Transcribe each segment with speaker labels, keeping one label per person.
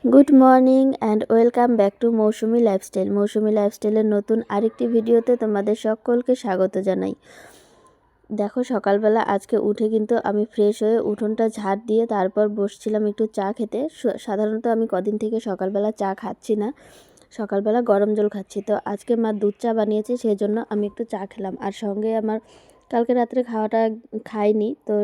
Speaker 1: Good morning and welcome back to Mousumi lifestyle. Mousumi লাইফস্টাইলের নতুন আরেকটি ভিডিওতে তোমাদের সকলকে স্বাগত জানাই। দেখো, সকালবেলা আজকে উঠে কিন্তু আমি ফ্রেশ হয়ে উঠোনটা ঝাড় দিয়ে তারপর বসছিলাম একটু চা খেতে। সাধারণত আমি কদিন থেকে সকালবেলা চা খাচ্ছি না, সকালবেলা গরম জল খাচ্ছি। তো আজকে মা দুধ চা বানিয়েছে, সেই জন্য আমি একটু চা খেলাম। আর সঙ্গে আমার কালকে রাত্রে খাওয়াটা খাইনি, তো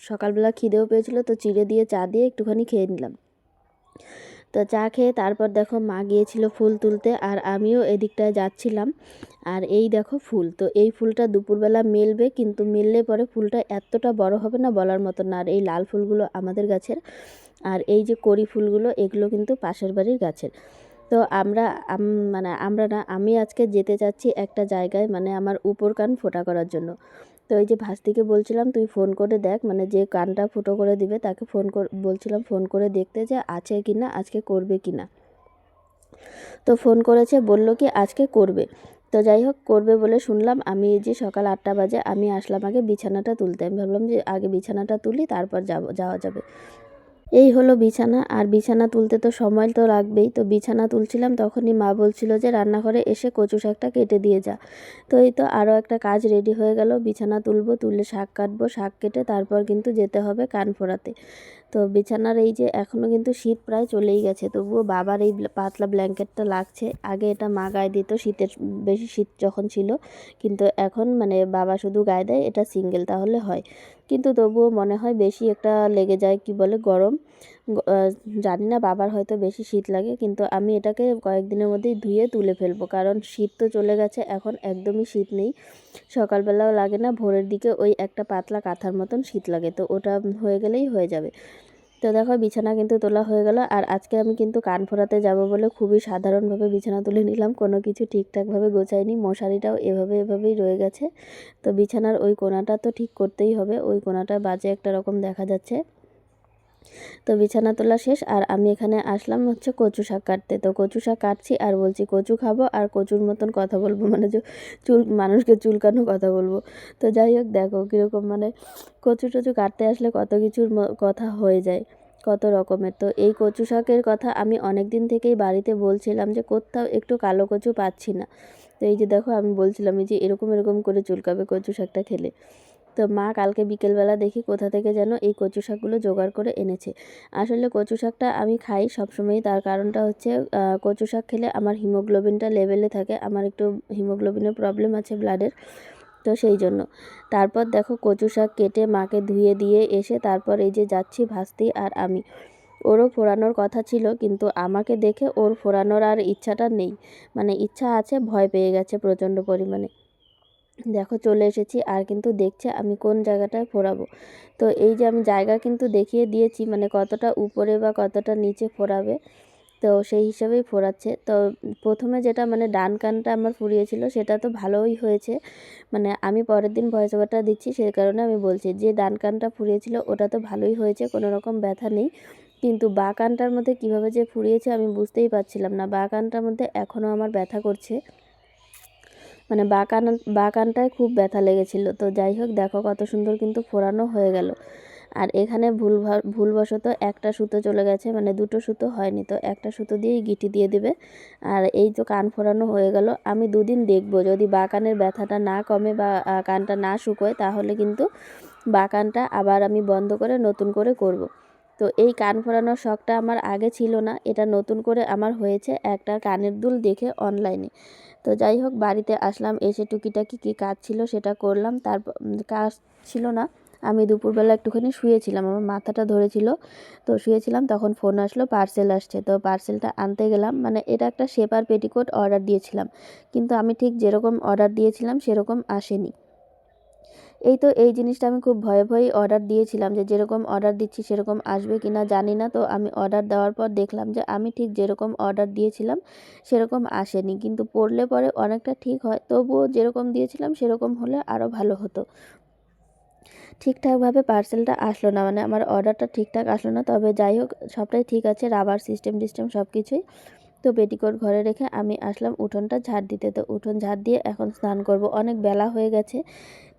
Speaker 1: সকালবেলা খিদেও পেয়েছিল, তো চিড়ে দিয়ে চা দিয়ে একটুখানি খেয়ে নিলাম। তো চা খেয়ে তারপর দেখো মা গিয়েছিল ফুল তুলতে, আর আমিও এদিকটায় যাচ্ছিলাম। আর এই দেখো ফুল, তো এই ফুলটা দুপুরবেলা মেলবে, কিন্তু মেললে পরে ফুলটা এতটা বড় হবে না, বলার মতো না। আর এই লাল ফুলগুলো আমাদের গাছের, আর এই যে কড়ি ফুলগুলো এগুলো কিন্তু পাশের বাড়ির গাছের। তো আমরা না, আমি আজকে যেতে চাচ্ছি একটা জায়গায়, মানে আমার উপর কান ফোঁটা করার জন্য। তো এই যে ভাস্তিকে বলছিলাম তুই ফোন করে দেখ, মানে যে কানটা ফুটো করে দিবে তাকে বলছিলাম ফোন করে দেখতে যে আছে কি না, আজকে করবে কি না। তো ফোন করেছে, বলল কি আজকে করবে। তো যাই হোক, করবে বলে শুনলাম। আমি এই যে সকাল 8টা বাজে আমি আসলাম আগে বিছানাটা তুলতে। আমি ভাবলাম যে আগে বিছানাটা তুলি, তারপর যাওয়া যাবে। এই হলো বিছানা, আর বিছানা তুলতে তো সময় তো লাগবেই। তো বিছানা তুলছিলাম, তখনই মা বলছিল যে রান্নাঘরে এসে কচু শাকটা কেটে দিয়ে যা। তো এই তো আরও একটা কাজ রেডি হয়ে গেল, বিছানা তুলবো, তুলে শাক কাটবো, শাক কেটে তারপর কিন্তু যেতে হবে কান ফোড়াতে। তো বিছানার এই যে এখনও কিন্তু শীত প্রায় চলেই গেছে, তবুও বাবার এই পাতলা ব্ল্যাঙ্কেটটা লাগছে। আগে এটা মা গায়ে দিত শীতের, বেশি শীত যখন ছিল, কিন্তু এখন মানে বাবা শুধু গায়ে দেয়, এটা সিঙ্গেল তাহলে হয়। কিন্তু তবুও মনে হয় বেশি একটা লেগে যায়, কি বলে গরম। জানি না, বাবার হয়তো বেশি শীত লাগে, কিন্তু আমি এটাকে কয়েকদিনের মধ্যেই ধুয়ে তুলে ফেলবো, কারণ শীত তো চলে গেছে, এখন একদমই শীত নেই। সকালবেলাও লাগে না, ভোরের দিকে ওই একটা পাতলা কাঁথার মতন শীত লাগে, তো ওটা হয়ে গেলেই হয়ে যাবে। তো দেখো বিছানা কিন্তু তোলা হয়ে গেল। আর আজকে আমি কিন্তু কান ফোড়াতে যাব বলে খুবই সাধারণভাবে বিছানা তুলে নিলাম, কোনো কিছু ঠিকঠাকভাবে গোছাইনি। মশারিটাও এভাবেই রয়ে গেছে। তো বিছানার ওই কোণাটা তো ঠিক করতেই হবে, ওই কোণাটা বাজে একটা রকম দেখা যাচ্ছে। তো বিছানা তোলা শেষ, আর আমি এখানে আসলাম হচ্ছে কচু শাক কাটতে। তো কচু শাক কাটছি আর বলছি কচু খাবো আর কচুর মতন কথা বলবো, মানে যে মানুষকে চুলকানো কথা বলবো। তো যাই হোক, দেখো কীরকম, মানে কচু টচু কাটতে আসলে কত কিছুর কথা হয়ে যায়, কত রকমের। তো এই কচু শাকের কথা আমি অনেক দিন থেকেই বাড়িতে বলছিলাম যে কোথাও একটু কালো কচু পাচ্ছি না। তো এই যে দেখো, আমি বলছিলাম এই যে এরকম এরকম করে চুলকাবে কচু শাকটা খেলে। তো মা কালকে বিকেলবেলা দেখি কোথা থেকে যেন এই কচু শাকগুলো জোগাড় করে এনেছে। আসলে কচু শাকটা আমি খাই সবসময়ই, তার কারণটা হচ্ছে কচু শাক খেলে আমার হিমোগ্লোবিনটা লেভেলে থাকে। আমার একটু হিমোগ্লোবিনের প্রবলেম আছে, ব্লাডের, তো সেই জন্য। তারপর দেখো কচু শাক কেটে মাকে ধুয়ে দিয়ে এসে তারপর এই যে যাচ্ছি ভাস্তি আর আমি। ওরও ফোড়ানোর কথা ছিল, কিন্তু আমাকে দেখে ওর ফোড়ানোর আর ইচ্ছাটা নেই, মানে ইচ্ছা আছে, ভয় পেয়ে গেছে প্রচণ্ড পরিমাণে। দেখো চলে এসেছি, আর কিন্তু দেখছে আমি কোন জায়গাটায় ফোড়াবো। তো এই যে আমি জায়গা কিন্তু দেখিয়ে দিয়েছি, মানে কতটা উপরে বা কতটা নিচে ফোড়াবে, তো সেই হিসাবেই ফোড়াচ্ছে। তো প্রথমে যেটা মানে ডান কানটা আমার ফুরিয়েছিল সেটা তো ভালোই হয়েছে, মানে আমি পরের দিন ভয়েস ওভারটা দিচ্ছি সেই কারণে আমি বলছি যে ডান কানটা ফুরিয়েছিল ওটা তো ভালোই হয়েছে, কোনো রকম ব্যথা নেই। কিন্তু বাঁ কানটার মধ্যে কীভাবে যে ফুরিয়েছে আমি বুঝতেই পারছিলাম না। বাঁ কানটার মধ্যে এখনও আমার ব্যথা করছে, মানে বাঁ কানটায় খুব ব্যথা লেগেছিলো। তো যাই হোক, দেখো কত সুন্দর কিন্তু ফোড়ানো হয়ে গেল। আর এখানে ভুলবশত একটা সুতো চলে গেছে, মানে দুটো সুতো হয়নি, তো একটা সুতো দিয়েই গিঁটি দিয়ে দেবে। আর এই তো কান ফোড়ানো হয়ে গেল। আমি দুদিন দেখবো, যদি বাঁ কানের ব্যথাটা না কমে বা কানটা না শুকোয়, তাহলে কিন্তু বাঁ কানটা আবার আমি বন্ধ করে নতুন করে করব। তো এই কান ফোড়ানোর শখটা আমার আগে ছিল না, এটা নতুন করে আমার হয়েছে একটা কানের দুল দেখে অনলাইনে। তো যাই হোক, বাড়িতে আসলাম, এসে টুকিটাকি কী কাজ ছিল সেটা করলাম। তারপর কাজ ছিল না, আমি দুপুরবেলা একটুখানি শুয়েছিলাম, আমার মাথাটা ধরেছিল, তো শুয়েছিলাম, তখন ফোন আসলো পার্সেল আসছে। তো পার্সেলটা আনতে গেলাম, মানে এটা একটা শেপার পেটিকোট অর্ডার দিয়েছিলাম, কিন্তু আমি ঠিক যেরকম অর্ডার দিয়েছিলাম সেরকম আসেনি। এই তো এই জিনিসটা আমি খুব ভয়ে ভয়েই অর্ডার দিয়েছিলাম, যে যেরকম অর্ডার দিচ্ছি সেরকম আসবে কি না জানি না। তো আমি অর্ডার দেওয়ার পর দেখলাম যে আমি ঠিক যেরকম অর্ডার দিয়েছিলাম সেরকম আসেনি, কিন্তু পড়লে পরে অনেকটা ঠিক হয়, তবুও যেরকম দিয়েছিলাম সেরকম হলে আরও ভালো হতো। ঠিকঠাকভাবে পার্সেলটা আসলো না, মানে আমার অর্ডারটা ঠিকঠাক আসলো না। তবে যাই হোক, সবটাই ঠিক আছে, রাবার সিস্টেম সব কিছুই। তো পেটিকোট ঘরে রেখে আমি আসলাম উঠোনটা ঝাড় দিতে। তো উঠোন ঝাড় দিয়ে এখন স্নান করব, অনেক বেলা হয়ে গেছে।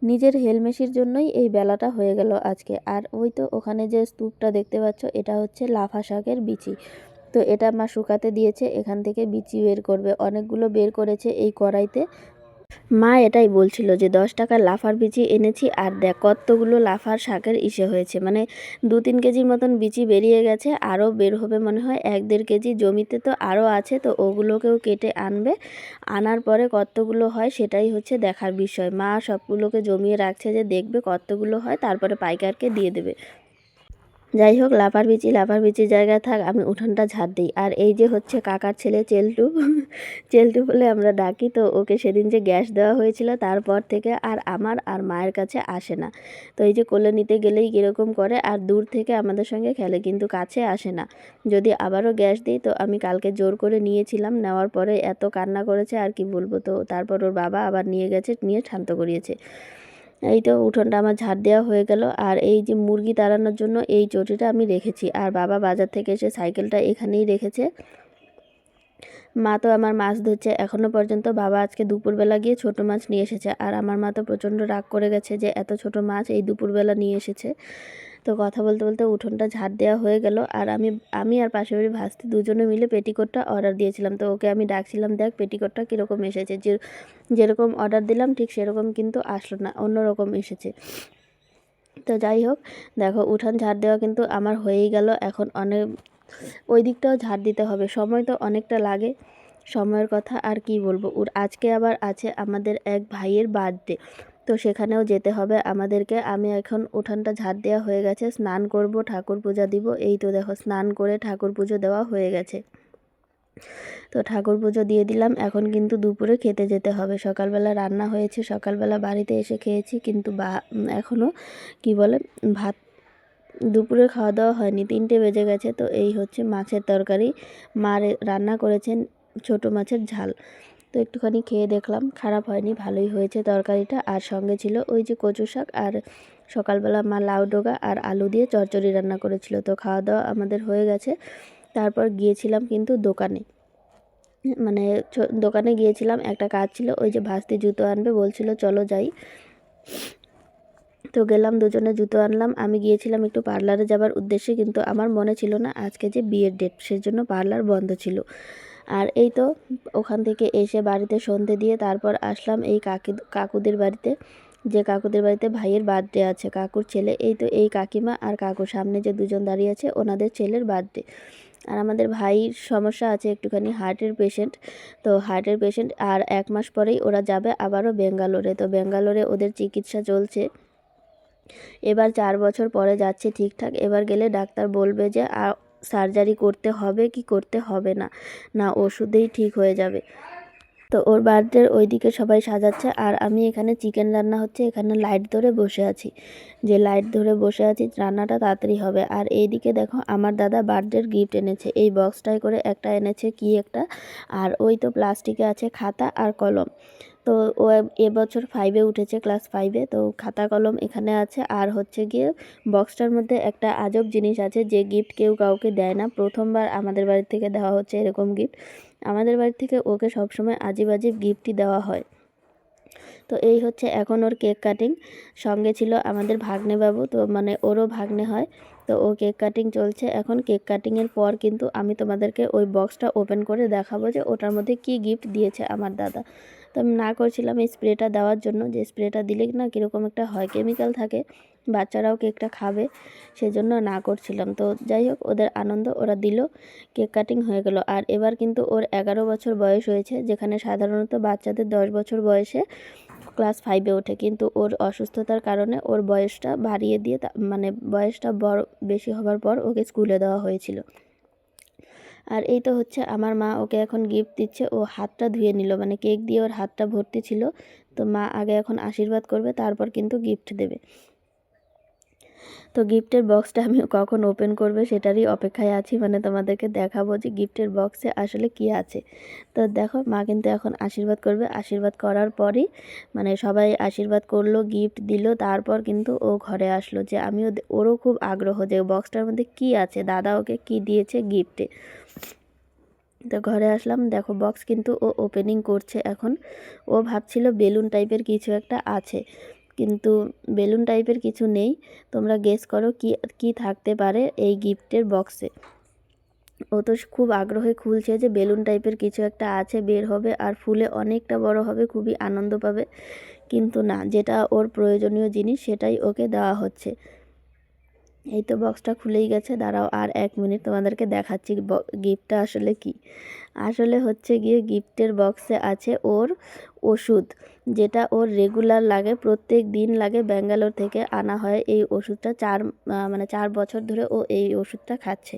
Speaker 1: নিজের হেলমেশির জন্যই এই বেলাটা হয়ে গেল আজকে। আর ওই তো ওখানে যে স্তূপটা দেখতে পাচ্ছ, এটা হচ্ছে লাফা শাকের বিচি। তো এটা মা শুকাতে দিয়েছে, এখান থেকে বিচি বের করবে, অনেকগুলো বের করেছে এই কড়াইতে। মা এটাই বলছিল যে 10 টাকার লাফার বিচি এনেছি, আর দেখ কতগুলো লাফার শাকের ইসে হয়েছে, মানে 2-3 কেজির মতন বিচি বেরিয়ে গেছে, আরও বের হবে মনে হয় 1-1.5 কেজি। জমিতে তো আরও আছে, তো ওগুলোকেও কেটে আনবে, আনার পরে কতগুলো হয় সেটাই হচ্ছে দেখার বিষয়। মা সবগুলোকে জমিয়ে রাখছে যে দেখবে কতগুলো হয়, তারপরে পাইকারকে দিয়ে দেবে। যাই হোক, লাফার বিচির জায়গায় থাক, আমি উঠোনটা ঝাড় দিই। আর এই যে হচ্ছে কাকার ছেলে চেল্টু, চেল্টু বলে আমরা ডাকি। তো ওকে সেদিন যে গ্যাস দেওয়া হয়েছিল তারপর থেকে আর আমার আর মায়ের কাছে আসে না। তো এই যে কোলে নিতে গেলেই কীরকম করে, আর দূর থেকে আমাদের সঙ্গে খেলে, কিন্তু কাছে আসে না। যদি আবারও গ্যাস দিই, তো আমি কালকে জোর করে নিয়েছিলাম, নেওয়ার পরে এত কান্না করেছে আর কি বলবো। তো তারপর ওর বাবা আবার নিয়ে গেছে, নিয়ে শান্ত করিয়েছে। এই তো উঠোনটা আমার ঝাড় দেওয়া হয়ে গেল। আর এই যে মুরগি তাড়ানোর জন্য এই চটিটা আমি রেখেছি, আর বাবা বাজার থেকে এসে সাইকেলটা এখানেই রেখেছে। মা তো আমার মাছ ধরছে এখনও পর্যন্ত। বাবা আজকে দুপুরবেলা গিয়ে ছোট মাছ নিয়ে এসেছে, আর আমার মা তো প্রচণ্ড রাগ করে গেছে যে এত ছোট মাছ এই দুপুরবেলা নিয়ে এসেছে। তো কথা বলতে বলতে উঠোনটা ঝাড় দেওয়া হয়ে গেল। আর আমি আর পাশের বাড়ি ভাস্তি দুজনে মিলে পেটিকোটটা অর্ডার দিয়েছিলাম। তো ওকে আমি ডাকছিলাম, দেখ পেটিকোটটা কীরকম এসেছে, যেরকম অর্ডার দিলাম ঠিক সেরকম কিন্তু আসলো না, অন্যরকম এসেছে। তো যাই হোক, দেখো উঠান ঝাড় দেওয়া কিন্তু আমার হয়েই গেল। এখন ওই দিকটাও ঝাড় দিতে হবে, সময় তো অনেকটা লাগে। সময়ের কথা আর কি বলবো। আজকে আবার আছে আমাদের এক ভাইয়ের বার্থডে, তো সেখানেও যেতে হবে আমাদেরকে। আমি এখন উঠানটা ঝাড় দেওয়া হয়ে গেছে, স্নান করব, ঠাকুর পূজা দিব। এই তো দেখো স্নান করে ঠাকুর পুজো দেওয়া হয়ে গেছে। তো ঠাকুর পুজো দিয়ে দিলাম, এখন কিন্তু দুপুরে খেতে যেতে হবে। সকালবেলা রান্না হয়েছে, সকালবেলা বাড়িতে এসে খেয়েছি, কিন্তু এখনও কি বলে ভাত, দুপুরে খাওয়া দাওয়া হয়নি, 3টে বেজে গেছে। তো এই হচ্ছে মাছের তরকারি, মা রান্না করেছেন ছোট মাছের ঝাল। তো একটুখানি খেয়ে দেখলাম, খারাপ হয়নি, ভালোই হয়েছে তরকারিটা। আর সঙ্গে ছিল ওই যে কচু শাক, আর সকালবেলা মা লাউ ডোগা আর আলু দিয়ে চচ্চড়ি রান্না করেছিল। তো খাওয়া দাওয়া আমাদের হয়ে গেছে। তারপর গিয়েছিলাম কিন্তু দোকানে, মানে দোকানে গিয়েছিলাম, একটা কাজ ছিল। ওই যে ভাস্তি জুতো আনবে বলছিল, চলো যাই। তো গেলাম, দুজনে জুতো আনলাম। আমি গিয়েছিলাম একটু পার্লারে যাবার উদ্দেশ্যে, কিন্তু আমার মনে ছিল না আজকে যে বিয়ের ডেট, সেজন্য পার্লার বন্ধ ছিল। আর এই তো ওখান থেকে এসে বাড়িতে সন্ধে দিয়ে তারপর আসলাম এই কাকুদের বাড়িতে, যে কাকুদের বাড়িতে ভাইয়ের বার্থডে আছে, কাকুর ছেলে। এই তো এই কাকিমা আর কাকু সামনে যে দুজন দাঁড়িয়ে আছে, ওনাদের ছেলের বার্থডে। আর আমাদের ভাইয়ের সমস্যা আছে একটুখানি, হার্টের পেশেন্ট। তো হার্টের পেশেন্ট, আর 1 মাস পরেই ওরা যাবে আবারও ব্যাঙ্গালোরে। তো ব্যাঙ্গালোরে ওদের চিকিৎসা চলছে। এবার 4 বছর পরে যাচ্ছে ঠিকঠাক। এবার গেলে ডাক্তার বলবে যে সার্জারি করতে হবে কি করতে হবে না, না ওষুধেই ঠিক হয়ে যাবে। তো ওর বার্থডের ওইদিকে সবাই সাজাচ্ছে, আর আমি এখানে চিকেন রান্না হচ্ছে, এখানে লাইট ধরে বসে আছি, যে লাইট ধরে বসে আছি রান্নাটা তাড়াতাড়ি হবে। আর এইদিকে দেখো আমার দাদা বার্থডের গিফট এনেছে, এই বক্সটায় করে একটা এনেছে কি একটা, আর ওই তো প্লাস্টিকে আছে খাতা আর কলম। তো ও এবছর 5-এ উঠেছে, ক্লাস 5-এ। তো খাতা কলম এখানে আছে, আর হচ্ছে গিয়ে বক্সটার মধ্যে একটা আজব জিনিস আছে, যে গিফট কেউ কাউকে দেয় না, প্রথমবার আমাদের বাড়ি থেকে দেওয়া হচ্ছে এরকম গিফট। আমাদের বাড়ি থেকে ওকে সবসময় আজীব আজীব গিফটই দেওয়া হয়। তো এই হচ্ছে এখন ওর কেক কাটিং, সঙ্গে ছিল আমাদের ভাগ্নে বাবু, তো মানে ওরও ভাগ্নে হয়। তো ও কেক কাটিং চলছে এখন। কেক কাটিংয়ের পর কিন্তু আমি তোমাদেরকে ওই বক্সটা ওপেন করে দেখাবো যে ওটার মধ্যে কি গিফট দিয়েছে আমার দাদা। তো আমি না করছিলাম এই স্প্রেটা দেওয়ার জন্য, যে স্প্রেটা দিলে না কীরকম একটা হয়, কেমিক্যাল থাকে, বাচ্চারাও কেকটা খাবে, সেজন্য না করছিলাম। তো যাই হোক, ওদের আনন্দ, ওরা দিল, কেক কাটিং হয়ে গেল। আর এবার কিন্তু ওর 11 বছর বয়স হয়েছে, যেখানে সাধারণত বাচ্চাদের 10 বছর বয়সে ক্লাস 5-এ ওঠে, কিন্তু ওর অসুস্থতার কারণে ওর বয়সটা বাড়িয়ে দিয়ে মানে বয়সটা বড় বেশি হবার পর ওকে স্কুলে দেওয়া হয়েছিল। আর এই তো হচ্ছে আমার মা ওকে এখন গিফট দিচ্ছে। ও হাতটা ধুয়ে নিল, মানে কেক দিয়ে ওর হাতটা ভর্তি ছিল। তো মা আগে এখন আশীর্বাদ করবে, তারপর কিন্তু গিফট দেবে। তো গিফটের বক্সটা আমি কখন ওপেন করবে সেটারই অপেক্ষায় আছি, মানে তোমাদেরকে দেখাবো যে গিফটের বক্সে আসলে কি আছে। তো দেখো মা কিন্তু এখন আশীর্বাদ করবে, আশীর্বাদ করার পরই মানে সবাই আশীর্বাদ করলো, গিফট দিল, তারপর কিন্তু ও ঘরে আসলো। যে আমিও, ওরও খুব আগ্রহ যে বক্সটার মধ্যে কি আছে, দাদা ওকে কি দিয়েছে গিফটে। তো ঘরে আসলাম, দেখো বক্স কিন্তু ও ওপেনিং করছে এখন। ও ভাবছিল বেলুন টাইপের কিছু একটা আছে, কিন্তু বেলুন টাইপের কিছু নেই। তোমরা গেস করো কি কি থাকতে পারে এই গিফটের বক্সে। ও তো খুব আগ্রহে খুলছে যে বেলুন টাইপের কিছু একটা আছে, বের হবে আর ফুলে অনেকটা বড় হবে, খুবই আনন্দ পাবে। কিন্তু না, যেটা ওর প্রয়োজনীয় জিনিস সেটাই ওকে দেওয়া হচ্ছে। এই তো বক্সটা খুলেই গেছে, দাঁড়াও আর 1 মিনিট তোমাদেরকে দেখাচ্ছি গিফটটা আসলে কি। আসলে হচ্ছে গিয়ে গিফটের বক্সে আছে ওর ওষুধ, যেটা ওর রেগুলার লাগে, প্রত্যেক দিন লাগে, ব্যাঙ্গালোর থেকে আনা হয় এই ওষুধটা। 4 বছর ধরে ও এই ওষুধটা খাচ্ছে।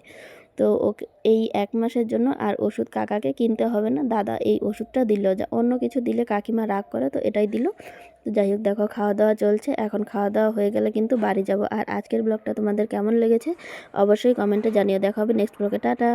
Speaker 1: তো ওকে এই 1 মাসের জন্য আর ওষুধ কাকাকে কিনতে হবে না, দাদা এই ওষুধটা দিল, যা অন্য কিছু দিলে কাকিমা রাগ করে, তো এটাই দিল। তো যাই হোক, দেখো খাওয়া দাওয়া চলছে, এখন খাওয়া দাওয়া হয়ে গেলে কিন্তু বাড়ি যাব। আর আজকের ব্লগটা তোমাদের কেমন লেগেছে অবশ্যই কমেন্টে জানিয়ে। দেখা হবে নেক্সট ব্লগে, টাটা।